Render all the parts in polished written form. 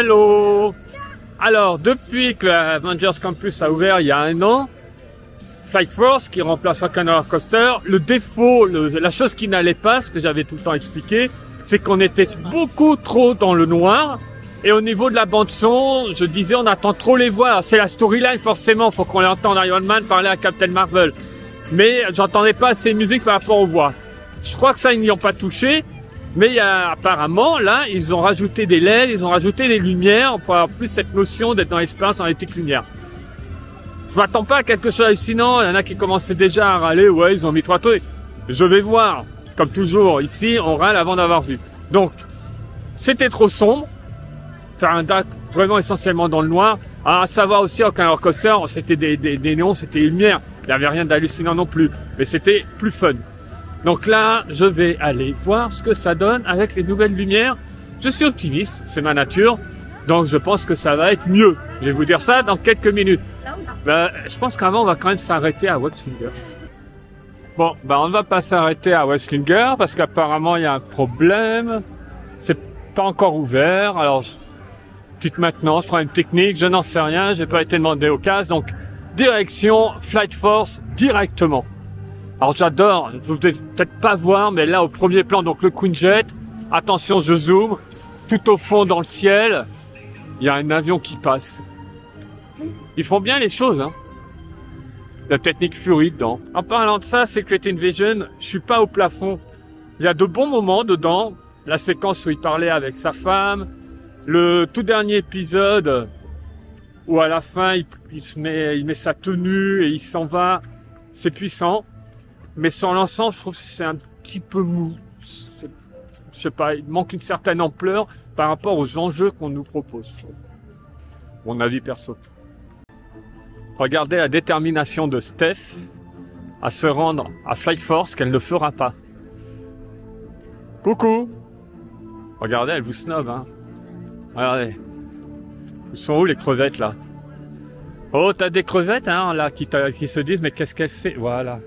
Hello! Alors, depuis que l'Avengers Campus a ouvert il y a 1 an, Flight Force, qui remplace Roller Coaster, le défaut, la chose qui n'allait pas, ce que j'avais tout le temps expliqué, c'est qu'on était beaucoup trop dans le noir. Et au niveau de la bande son, je disais on attend trop les voix. C'est la storyline forcément, faut qu'on entende Iron Man parler à Captain Marvel. Mais j'entendais pas assez de musique par rapport aux voix. Je crois que ça ils n'y ont pas touché. Mais il y a, apparemment, là, ils ont rajouté des LED, ils ont rajouté des lumières pour avoir plus cette notion d'être dans l'espace, dans les petites lumières. Je m'attends pas à quelque chose d'hallucinant. Il y en a qui commençaient déjà à râler. Ouais, ils ont mis 3 trucs. Je vais voir. Comme toujours, ici, on râle avant d'avoir vu. Donc, c'était trop sombre. Faire un date vraiment essentiellement dans le noir. À savoir aussi, aucun roller coaster, c'était des néons, c'était des lumières. Il n'y avait rien d'hallucinant non plus. Mais c'était plus fun. Donc là, je vais aller voir ce que ça donne avec les nouvelles lumières. Je suis optimiste, c'est ma nature. Donc je pense que ça va être mieux. Je vais vous dire ça dans quelques minutes. Je pense qu'avant, on va quand même s'arrêter à Webslinger. Bon, on ne va pas s'arrêter à Webslinger parce qu'apparemment, il y a un problème. C'est pas encore ouvert. Alors, petite maintenance, problème technique, je n'en sais rien. J'ai pas été demandé au cas. Donc, direction Flight Force directement. Alors j'adore, vous ne pouvez peut-être pas voir, mais là au premier plan, donc le Quinjet, attention je zoome, tout au fond dans le ciel, il y a un avion qui passe. Ils font bien les choses, hein. La technique Fury dedans. En parlant de ça, Secret Invasion, je suis pas au plafond. Il y a de bons moments dedans, la séquence où il parlait avec sa femme, le tout dernier épisode où à la fin il met sa tenue et il s'en va, c'est puissant. Mais sur l'ensemble, je trouve que c'est un petit peu mou. Je sais pas, il manque une certaine ampleur par rapport aux enjeux qu'on nous propose. Mon avis perso. Regardez la détermination de Steph à se rendre à Flight Force qu'elle ne fera pas. Coucou! Regardez, elle vous snob, hein. Regardez. Où sont où les crevettes, là? Oh, t'as des crevettes, hein, là, qui se disent, mais qu'est-ce qu'elle fait? Voilà.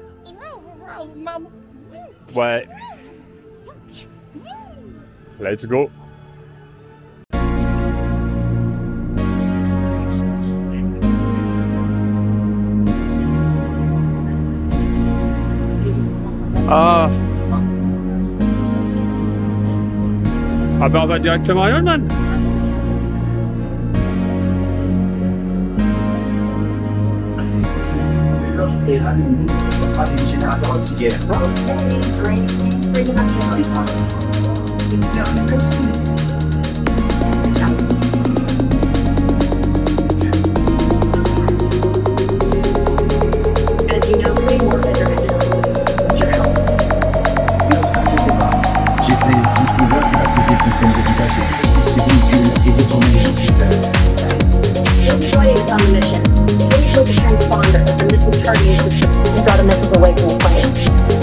Ouais. Let's go. Ah. Ah ben on va directement à Iron Man.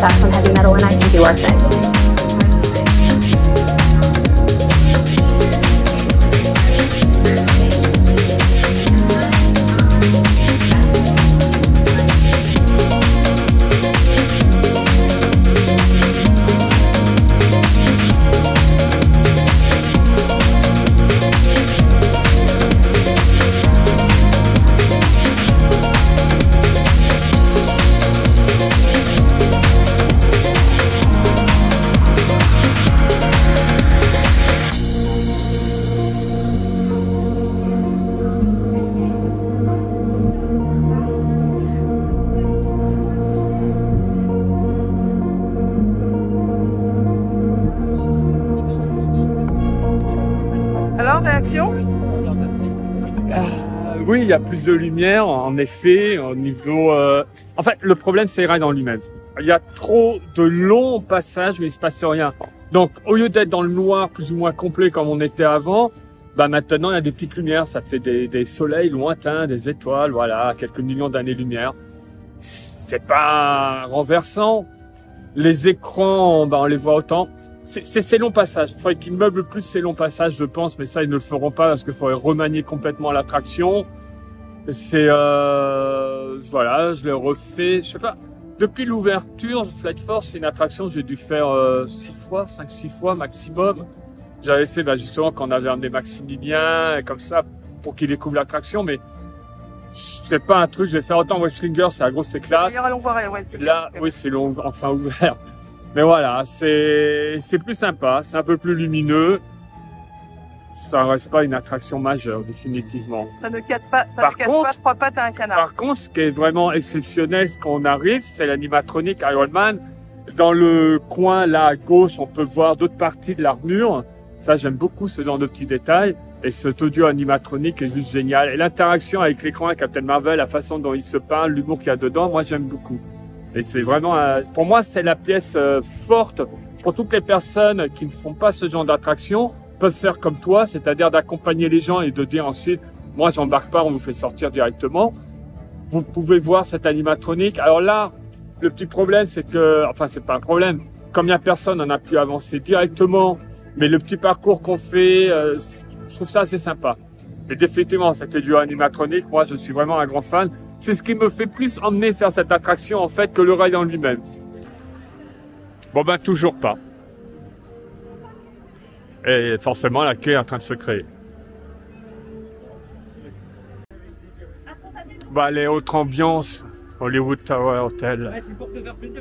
That's when heavy metal and I can do our thing. Alors, réaction? Oui, il y a plus de lumière, en effet, au niveau... En fait, le problème, c'est les rides en lui-même. Il y a trop de longs passages où il se passe rien. Donc, au lieu d'être dans le noir plus ou moins complet comme on était avant, maintenant, il y a des petites lumières. Ça fait des soleils lointains, des étoiles, voilà, quelques millions d'années-lumière. C'est pas renversant. Les écrans, on les voit autant. C'est ces longs passages. Il faudrait qu'ils meublent plus ces longs passages, je pense, mais ça, ils ne le feront pas parce qu'il faudrait remanier complètement l'attraction. C'est, voilà, je l'ai refait, je sais pas. Depuis l'ouverture, Flight Force, c'est une attraction que j'ai dû faire 6 fois, 5-6 fois maximum. J'avais fait justement quand on avait amené Maximilien, comme ça, pour qu'il découvre l'attraction, mais c'est pas un truc, je vais faire autant Westfinger, c'est la grosse éclate. D'ailleurs, allons voir, ouais, c'est Là, oui, c'est enfin ouvert. Mais voilà, c'est plus sympa, c'est un peu plus lumineux. Ça reste pas une attraction majeure, définitivement. Ça ne casse pas, ça ne casse pas trois pattes à un canard. Par contre, ce qui est vraiment exceptionnel quand on arrive, c'est l'animatronique Iron Man. Dans le coin, là, à gauche, on peut voir d'autres parties de l'armure. Ça, j'aime beaucoup ce genre de petits détails. Et cet audio animatronique est juste génial. Et l'interaction avec l'écran Captain Marvel, la façon dont il se parle, l'humour qu'il y a dedans, moi, j'aime beaucoup. Et c'est vraiment, pour moi, c'est la pièce forte pour toutes les personnes qui ne font pas ce genre d'attraction, peuvent faire comme toi, c'est-à-dire d'accompagner les gens et de dire ensuite, moi, j'embarque pas, on vous fait sortir directement. Vous pouvez voir cette animatronique. Alors là, le petit problème, c'est que, enfin, c'est pas un problème. Comme il y a personne, on a pu avancer directement. Mais le petit parcours qu'on fait, je trouve ça assez sympa. Et définitivement, c'était du animatronique. Moi, je suis vraiment un grand fan. C'est ce qui me fait plus emmener faire cette attraction, en fait, que le ride en lui-même. Bon, toujours pas. Et forcément, la queue est en train de se créer. Les autres ambiances, Hollywood Tower Hotel. Ouais, c'est pour te faire plaisir.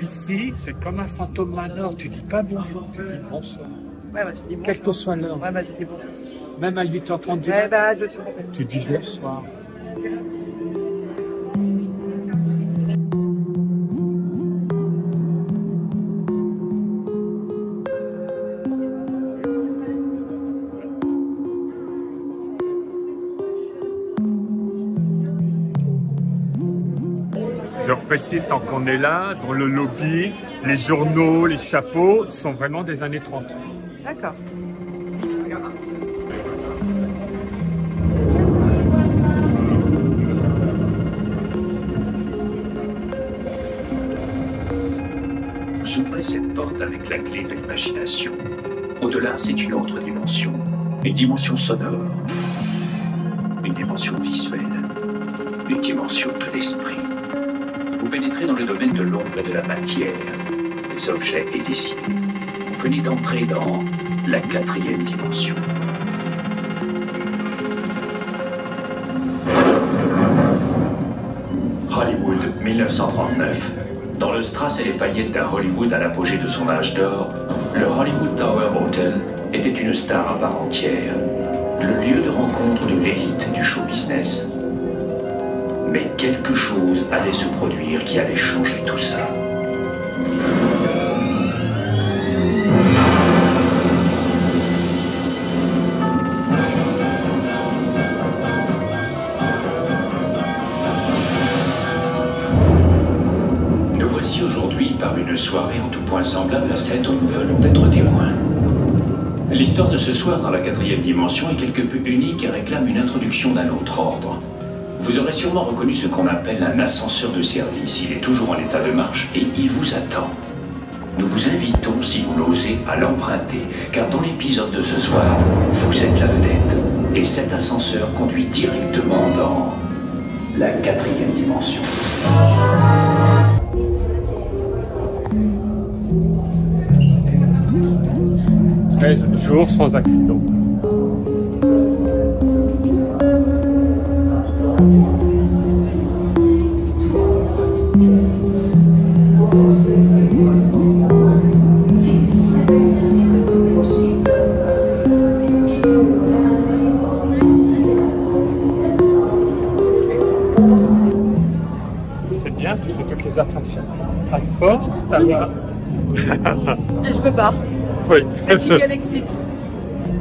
Ici, c'est comme un fantôme manor. Tu dis pas bonjour, tu dis bonsoir. Ouais, je dis bonjour. Quel que soit l'heure. Ouais, je dis bonjour. Même à 8h30 du matin. Je suis... Tu dis bonsoir. Je précise, tant qu'on est là, dans le lobby, les journaux, les chapeaux sont vraiment des années 30. D'accord. Vous ouvrez cette porte avec la clé de l'imagination. Au-delà, c'est une autre dimension. Une dimension sonore. Une dimension visuelle. Une dimension de l'esprit. Vous pénétrez dans le domaine de l'ombre et de la matière, des objets et des idées. Vous venez d'entrer dans la 4e dimension. Hollywood, 1939. Dans le strass et les paillettes d'un Hollywood à l'apogée de son âge d'or, le Hollywood Tower Hotel était une star à part entière, le lieu de rencontre de l'élite du show business. Mais quelque chose allait se produire qui allait changer tout ça. Nous voici aujourd'hui par une soirée en tout point semblable à celle dont nous venons d'être témoins. L'histoire de ce soir dans la 4e dimension est quelque peu unique et réclame une introduction d'un autre ordre. Vous aurez sûrement reconnu ce qu'on appelle un ascenseur de service. Il est toujours en état de marche et il vous attend. Nous vous invitons, si vous l'osez, à l'emprunter, car dans l'épisode de ce soir, vous êtes la vedette. Et cet ascenseur conduit directement dans la 4e dimension. 13 jours sans accident. C'est bien, tu fais toutes les attractions. Très fort, c'est à voir. Et je me barre. Oui. Quel exit.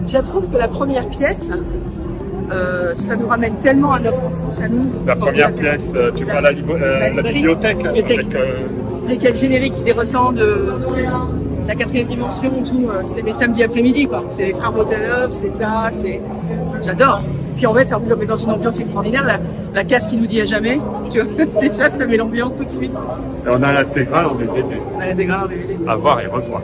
Je trouve que la première pièce, ça nous ramène tellement à notre enfance, à nous. La première pièce, tu parles la bibliothèque. Avec, avec le générique dérotant de la 4e dimension, tout. C'est mes samedis après-midi, quoi. C'est les frères Botanov, c'est ça, c'est... J'adore. puis en fait, ça vous met dans une ambiance extraordinaire. La casse qui nous dit à jamais, tu vois, déjà ça met l'ambiance tout de suite. Et on a l'intégrale en DVD. On a l'intégrale en DVD. À voir et revoir.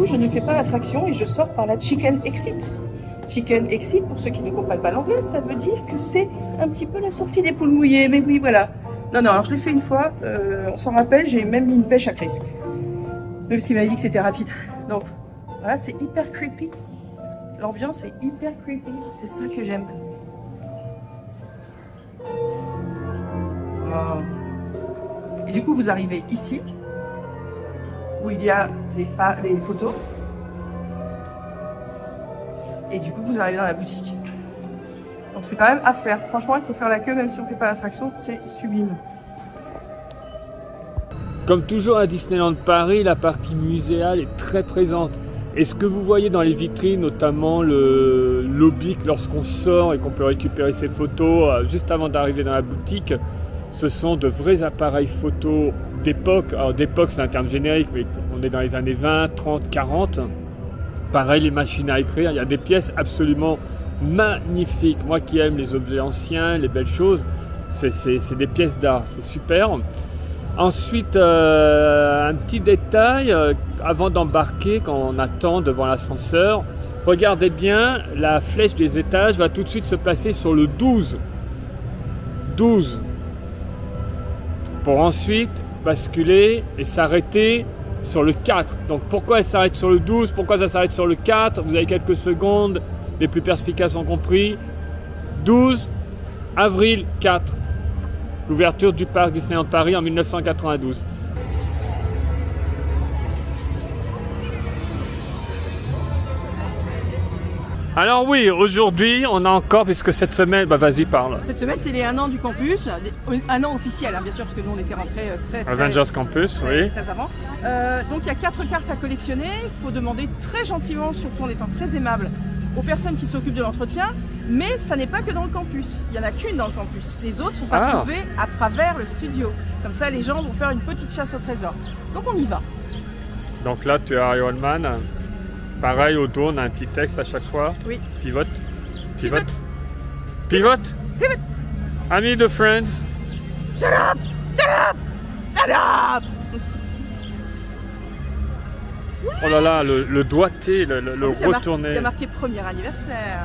Je ne fais pas l'attraction et je sors par la Chicken Exit. Chicken Exit, pour ceux qui ne comprennent pas l'anglais, ça veut dire que c'est un petit peu la sortie des poules mouillées. Mais oui, voilà. Non, alors je l'ai fait une fois, on s'en rappelle, j'ai même mis une pêche à Chris. Même s'il m'a dit que c'était rapide. Donc, voilà, c'est hyper creepy. L'ambiance est hyper creepy. C'est ça que j'aime. Wow. Et du coup, vous arrivez ici, où il y a les photos. Et du coup, vous arrivez dans la boutique. Donc c'est quand même à faire. Franchement, il faut faire la queue, même si on ne fait pas l'attraction, c'est sublime. Comme toujours à Disneyland Paris, la partie muséale est très présente. Et ce que vous voyez dans les vitrines, notamment le lobby, lorsqu'on sort et qu'on peut récupérer ses photos juste avant d'arriver dans la boutique, ce sont de vrais appareils photo d'époque. Alors d'époque, c'est un terme générique, mais on est dans les années 20, 30, 40. Pareil, les machines à écrire, il y a des pièces absolument magnifiques. Moi qui aime les objets anciens, les belles choses, c'est des pièces d'art, c'est super. Ensuite, un petit détail, avant d'embarquer, quand on attend devant l'ascenseur, regardez bien, la flèche des étages va tout de suite se placer sur le 12. 12. Pour ensuite basculer et s'arrêter sur le 4. Donc pourquoi elle s'arrête sur le 12? Pourquoi ça s'arrête sur le 4? Vous avez quelques secondes, les plus perspicaces ont compris. 12 avril 4. L'ouverture du parc Disneyland Paris en 1992. Alors oui, aujourd'hui, on a encore, puisque cette semaine, bah vas-y, parle. Cette semaine, c'est les 1 an du campus, 1 an officiel, hein, bien sûr, parce que nous, on était rentrés très Avengers Campus, oui. Très avant. Donc, il y a 4 cartes à collectionner. Il faut demander très gentiment, surtout en étant très aimable, aux personnes qui s'occupent de l'entretien. Mais ça n'est pas que dans le campus. Il n'y en a qu'une dans le campus. Les autres sont pas trouvées à travers le studio. Comme ça, les gens vont faire une petite chasse au trésor. Donc, on y va. Donc là, tu as Iron Man. Pareil, au dos, on a un petit texte à chaque fois. Oui. Pivote. Pivote. Pivote. Pivot. Amis de Friends. Shut up! Shut up! Shut up! Oh là là, le doigté, le retourné. Il a marqué premier anniversaire.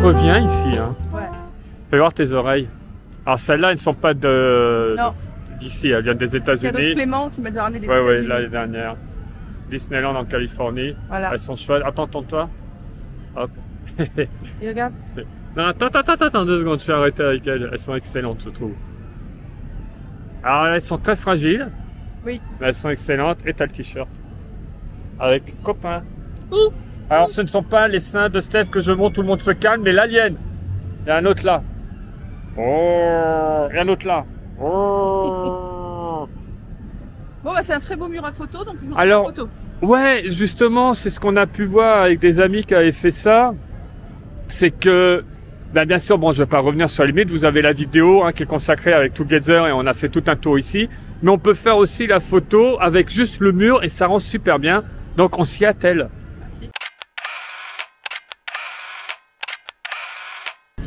Revient ici, hein. Ouais. Fais voir tes oreilles. Alors celles-là, elles ne sont pas d'ici, elles viennent des États-Unis. Il y a d'autres Clément qui m'a ramené des États-Unis. Oui, l'année dernière. Disneyland en Californie. Voilà. Elles sont chouettes. Attends, tourne-toi. Hop. Et regarde. Non, attends, 2 secondes, je suis arrêté avec elles. Elles sont excellentes, je trouve. Alors elles sont très fragiles. Oui. Mais elles sont excellentes. Et t'as le t-shirt. Avec copain. Alors ce ne sont pas les seins de Steph que je montre, tout le monde se calme, mais l'alien. Il y a un autre là. Oh, il y a un autre là. Oh. Bon bah c'est un très beau mur à photo, donc je vous alors, photo. Ouais, justement, c'est ce qu'on a pu voir avec des amis qui avaient fait ça. C'est que, ben bien sûr, bon, je vais pas revenir sur la limite, vous avez la vidéo hein, qui est consacrée avec Together et on a fait tout un tour ici. Mais on peut faire aussi la photo avec juste le mur et ça rend super bien. Donc on s'y attelle.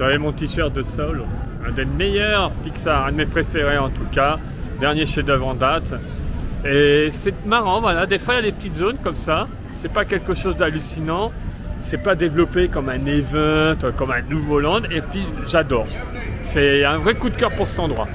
J'avais mon t-shirt de Soul, un des meilleurs Pixar, un de mes préférés en tout cas, dernier chef-d'œuvre en date. Et c'est marrant, voilà, des fois il y a des petites zones comme ça, c'est pas quelque chose d'hallucinant, c'est pas développé comme un event, comme un nouveau land, et puis j'adore. C'est un vrai coup de cœur pour cet endroit.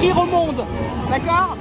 Rire au monde, d'accord?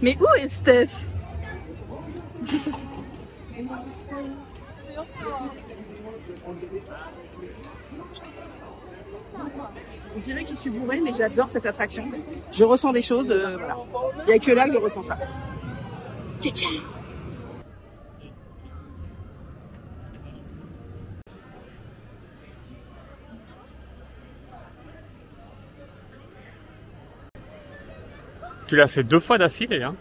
Mais où est Steph? On dirait que je suis bourrée, mais j'adore cette attraction. Je ressens des choses, voilà. Il n'y a que là que je ressens ça. Tcha-tcha. Tu l'as fait 2 fois d'affilée, hein?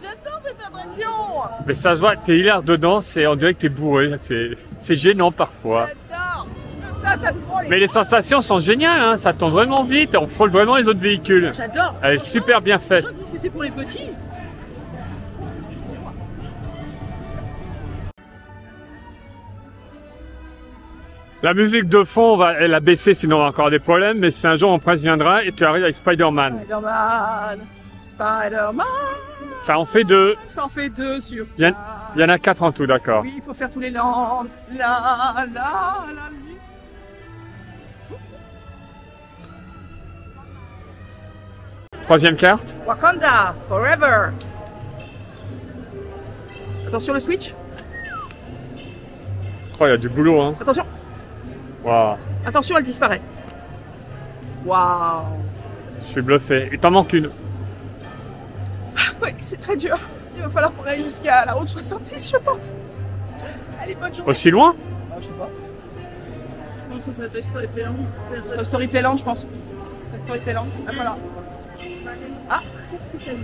J'adore cette attraction. Mais ça se voit, t'es hilaire dedans, on dirait que t'es bourré, c'est gênant parfois. J'adore. Ça te prend les... Mais les sensations sont géniales, hein, ça tombe vraiment vite, on frôle vraiment les autres véhicules. J'adore. Elle est super bien faite. Les gens disent que c'est pour les petits. La musique de fond, elle a baissé sinon on a encore des problèmes, mais si un jour mon prince viendra et tu arrives avec Spider-Man. Spider-Man. Ça en fait 2. Ça en fait 2 sur 4. Il y en a 4 en tout, d'accord. Oui, il faut faire tous les langues. La. 3e carte. Wakanda, forever. Attention le switch. Oh, il y a du boulot, hein. Attention. Waouh. Attention, elle disparaît. Waouh. Je suis bluffé. Il t'en manque une. Oui, c'est très dur. Il va falloir qu'on aille jusqu'à la route 66, je pense. Allez, bonne journée. Aussi loin? Je sais pas. Je pense que ça va être Toy Story Playland. Toy Story Playland, je pense. Toy Story Playland. Ah, voilà. Ah, qu'est-ce que t'as dit?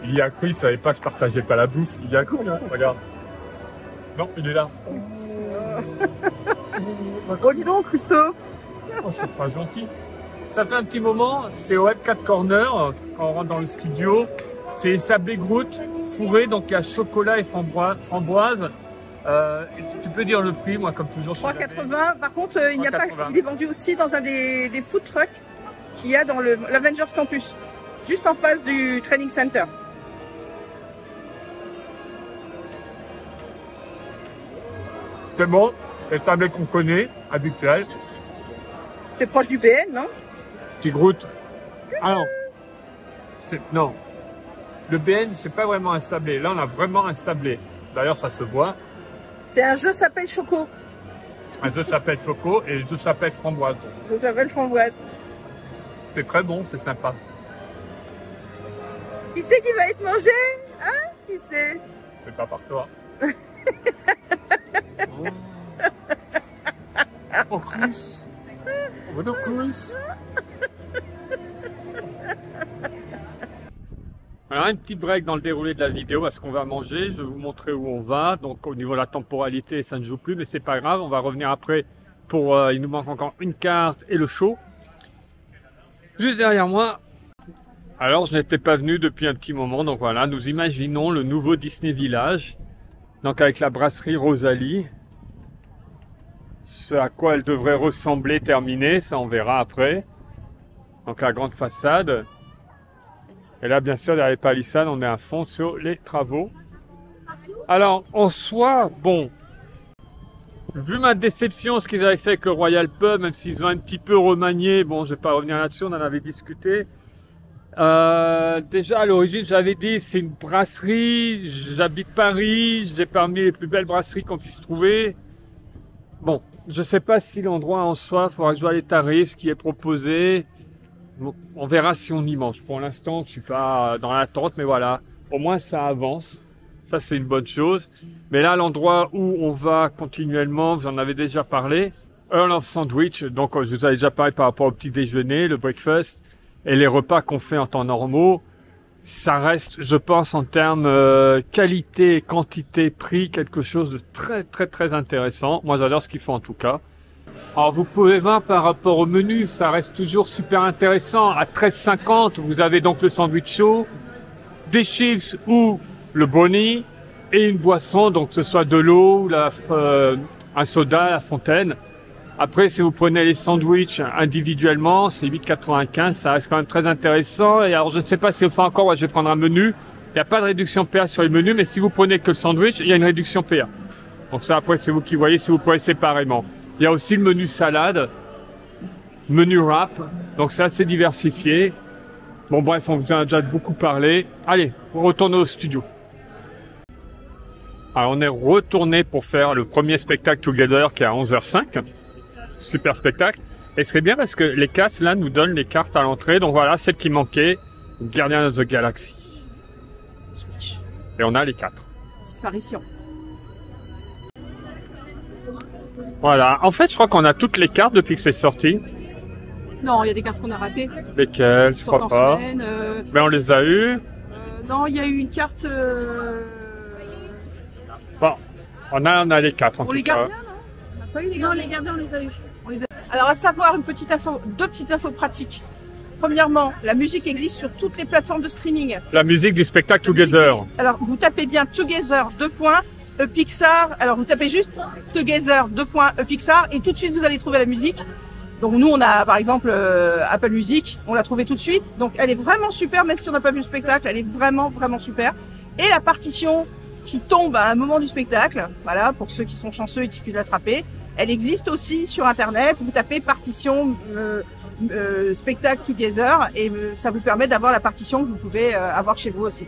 Il y a cru, il savait pas que je partageais pas la bouffe. Il y a cru, hein, regarde. Non, il est là. Oh, dis donc, Christophe. Oh, c'est pas gentil. Ça fait un petit moment, c'est au M4 Corner, quand on rentre dans le studio. C'est les sablés Groot fourrés, donc il y a chocolat et framboise. Tu peux dire le prix, moi comme toujours. 3,80. Par contre, il n'y a pas. 3,80. Il est vendu aussi dans un des food trucks qu'il y a dans l'Avengers Campus, juste en face du training center. C'est bon, les sablés qu'on connaît, habituels. C'est proche du BN, non? Petit Groot. Alors, non. Le BN, c'est pas vraiment un sablé. Là, on a vraiment un sablé. D'ailleurs, ça se voit. C'est un jeu s'appelle Choco. Un jeu s'appelle Choco et le jeu s'appelle Framboise. Ça s'appelle Framboise. C'est très bon, c'est sympa. Qui c'est qui va être mangé? Hein? Qui c'est? C'est pas par toi. Oh, Chris. Oh, non, Chris. Alors, un petit break dans le déroulé de la vidéo parce qu'on va manger. Je vais vous montrer où on va. Donc, au niveau de la temporalité, ça ne joue plus, mais c'est pas grave. On va revenir après pour. Il nous manque encore une carte et le show. Juste derrière moi. Alors, je n'étais pas venu depuis un petit moment. Donc voilà, nous imaginons le nouveau Disney Village. Donc, avec la brasserie Rosalie. Ce à quoi elle devrait ressembler terminé, ça on verra après. Donc, la grande façade. Et là, bien sûr, derrière les palissades, on est à fond sur les travaux. Alors, en soi, bon, vu ma déception, ce qu'ils avaient fait avec le Royal Pub, même s'ils ont un petit peu remanié, bon, je vais pas revenir là-dessus, on en avait discuté. Déjà, à l'origine, j'avais dit, c'est une brasserie, j'habite Paris, j'ai parmi les plus belles brasseries qu'on puisse trouver. Bon, je sais pas si l'endroit en soi, il faudra que je vois les tarifs, ce qui est proposé. On verra si on y mange. Pour l'instant, je suis pas dans l'attente, mais voilà. Au moins, ça avance. Ça, c'est une bonne chose. Mais là, l'endroit où on va continuellement, vous en avez déjà parlé, Earl of Sandwich. Donc, je vous avais déjà parlé par rapport au petit déjeuner, le breakfast et les repas qu'on fait en temps normaux. Ça reste, je pense, en termes qualité, quantité, prix, quelque chose de très, très, très intéressant. Moi, j'adore ce qu'ils font en tout cas. Alors vous pouvez voir par rapport au menu, ça reste toujours super intéressant. À 13,50, vous avez donc le sandwich chaud, des chips ou le brownie et une boisson, donc que ce soit de l'eau, un soda, la fontaine. Après, si vous prenez les sandwichs individuellement, c'est 8,95, ça reste quand même très intéressant. Et alors je ne sais pas si enfin encore, ouais, je vais prendre un menu. Il n'y a pas de réduction PA sur les menus, mais si vous prenez que le sandwich, il y a une réduction PA. Donc ça, après, c'est vous qui voyez si vous prenez séparément. Il y a aussi le menu salade, menu wrap, donc c'est assez diversifié. Bon bref, on vous en a déjà beaucoup parlé. Allez, on retourne au studio. Alors on est retourné pour faire le premier spectacle Together qui est à 11h05. Super spectacle. Et ce serait bien parce que les casses là nous donnent les cartes à l'entrée. Donc voilà, celle qui manquait, Guardians of the Galaxy. Switch. Et on a les 4. Disparition. Voilà, en fait je crois qu'on a toutes les cartes depuis que c'est sorti. Non, il y a des cartes qu'on a ratées. Lesquelles? Je crois pas. Semaine, Mais on les a eues. non, il y a eu une carte. Bon, on a les 4 en Pour tout les cas. gardiens, non? On n'a pas eu les gardiens. Non, les gardiens, on les a eus. Alors, à savoir, deux petites infos pratiques. Premièrement, la musique existe sur toutes les plateformes de streaming. La musique du spectacle Together. Alors, vous tapez bien Together, Pixar. Alors, vous tapez juste Together, Pixar, et tout de suite, vous allez trouver la musique. Donc, nous, on a, par exemple, Apple Music. On l'a trouvée tout de suite. Donc, elle est vraiment super, même si on n'a pas vu le spectacle. Elle est vraiment, vraiment super. Et la partition qui tombe à un moment du spectacle, voilà, pour ceux qui sont chanceux et qui puissent l'attraper, elle existe aussi sur Internet. Vous tapez partition spectacle Together et ça vous permet d'avoir la partition que vous pouvez avoir chez vous aussi.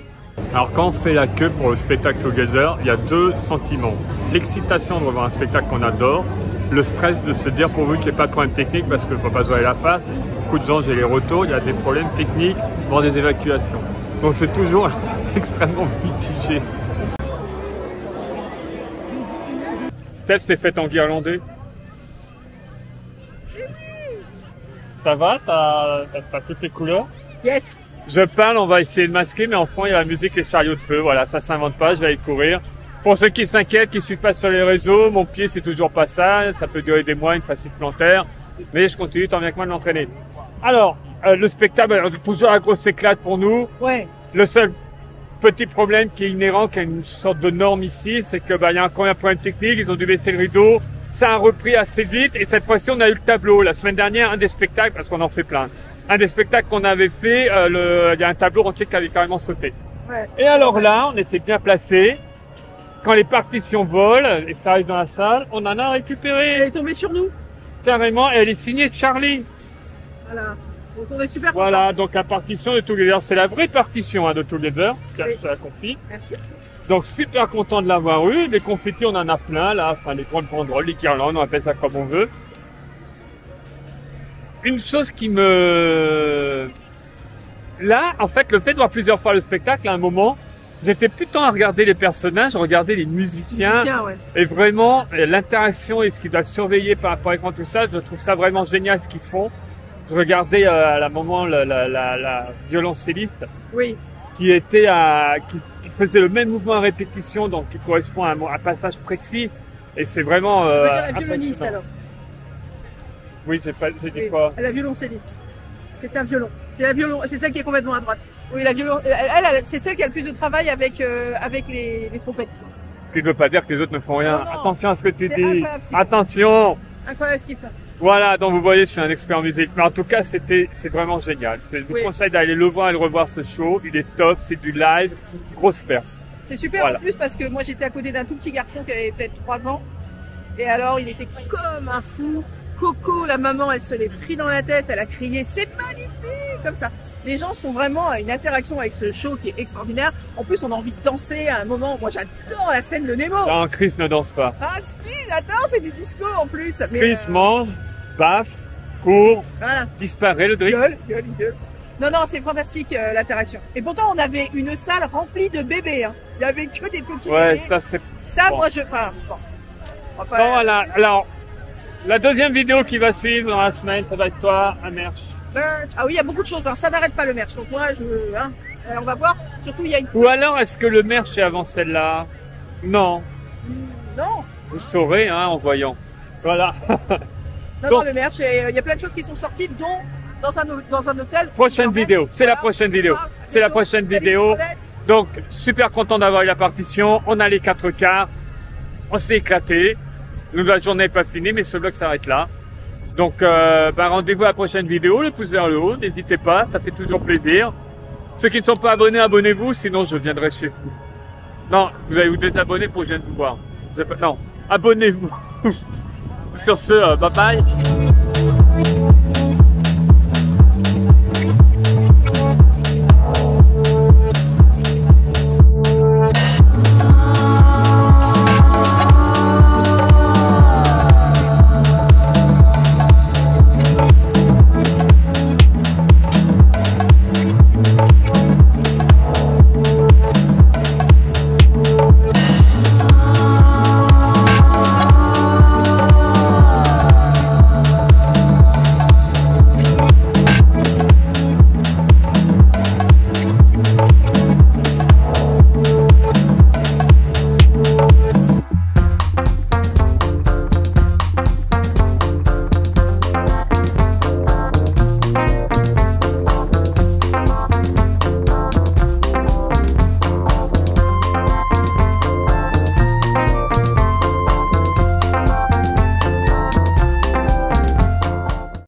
Alors quand on fait la queue pour le spectacle Together, il y a deux sentiments. L'excitation de revoir un spectacle qu'on adore, le stress de se dire pourvu qu'il n'y ait pas de problème technique parce qu'il ne faut pas se voir la face. Beaucoup de gens, j'ai les retours, il y a des problèmes techniques, voire des évacuations. Donc c'est toujours extrêmement mitigé. Steph s'est fait enguirlander. Ça va? T'as toutes les couleurs? Yes. Je parle, on va essayer de masquer, mais en fond, il y a la musique, les chariots de feu. Voilà, ça s'invente pas, je vais aller courir. Pour ceux qui s'inquiètent, qui suivent pas sur les réseaux, mon pied, c'est toujours pas ça. Ça peut durer des mois, une fascite plantaire. Mais je continue tant bien que mal de m'entraîner. Alors, le spectacle, alors, toujours la grosse éclate pour nous. Ouais. Le seul petit problème qui est inhérent, qui est une sorte de norme ici, c'est que il y a encore un problème technique, ils ont dû baisser le rideau. Ça a repris assez vite et cette fois-ci on a eu le tableau. La semaine dernière, un des spectacles, parce qu'on en fait plein, un des spectacles qu'on avait fait, il y a un tableau entier qui avait carrément sauté. Ouais. Et alors là, on était bien placés. Quand les partitions volent et que ça arrive dans la salle, on en a Elle récupéré est tombée sur nous. carrément et elle est signée Charlie. Voilà. Donc on est super contents. Voilà, donc la partition de Together, c'est la vraie partition de Together, je Oui. te la confie. Merci. Donc super content de l'avoir eu. Les confettis, on en a plein là, enfin les grandes banderoles, les guirlandes, on appelle ça comme on veut. Une chose qui me... Là, en fait, le fait de voir plusieurs fois le spectacle, à un moment, j'étais plus tant à regarder les personnages, je regardais les musiciens. Ouais. Et vraiment, l'interaction et ce qu'ils doivent surveiller par rapport à l'écran, tout ça, je trouve ça vraiment génial ce qu'ils font. Je regardais à un moment la violoncelliste Oui. qui était qui faisait le même mouvement à répétition, donc qui correspond à un passage précis. Et c'est vraiment On peut dire la violoniste impressionnant. alors. Oui, j'ai dit Oui. quoi? La violoncelliste. C'est un violon. C'est la violon. C'est celle qui est complètement à droite. Oui, la violon. C'est celle qui a le plus de travail avec les trompettes. Ce qui ne veut pas dire que les autres ne font rien. Non, non. Attention à ce que tu C'est dis. incroyable ce qu'il fait. Attention. Incroyable ce qu'il fait. Voilà, donc vous voyez, je suis un expert en musique. Mais en tout cas, c'est vraiment génial. Je vous Oui. conseille d'aller le voir et le revoir ce show. Il est top, c'est du live, grosse perf. C'est super Voilà. en plus parce que moi j'étais à côté d'un tout petit garçon qui avait peut-être 3 ans. Et alors il était comme un fou. Coco, la maman, elle se l'est pris dans la tête, elle a crié c'est magnifique comme ça. Les gens sont vraiment à une interaction avec ce show qui est extraordinaire. En plus on a envie de danser à un moment. Moi j'adore la scène de Nemo. Non, Chris ne danse pas. Ah si, j'adore, c'est du disco en plus. Mais, Chris mange, baffe, court, voilà. disparaît le Drix. Gueule. Non, c'est fantastique l'interaction. Et pourtant on avait une salle remplie de bébés. Hein. Il y avait que des petits Ouais, bébés. ça c'est... Ça, bon. moi je... Enfin, bon. On va pas- Bon, voilà. Alors, la deuxième vidéo qui va suivre dans la semaine, ça va être toi, un merch. Merch. Ah oui, il y a beaucoup de choses, hein. Ça n'arrête pas le merch. Donc moi, on va voir. Surtout, il y a une... Ou alors, est-ce que le merch est avant celle-là? Non. Non, Vous saurez, hein, en voyant. Voilà. non, Donc- le merch. Et, il y a plein de choses qui sont sorties, dont dans un hôtel. Prochaine vidéo. C'est la Voilà. prochaine vidéo. À C'est la bientôt. prochaine Salut, vidéo. Paulette. Donc, super content d'avoir eu la partition. On a les 4 quarts. On s'est éclaté. Nous, la journée n'est pas finie, mais ce vlog s'arrête là. Donc, rendez-vous à la prochaine vidéo. Le pouce vers le haut. N'hésitez pas. Ça fait toujours plaisir. Ceux qui ne sont pas abonnés, abonnez-vous. Sinon, je viendrai chez vous. Non, vous allez vous désabonner pour que je vienne vous voir. Non, abonnez-vous. Sur ce, bye bye.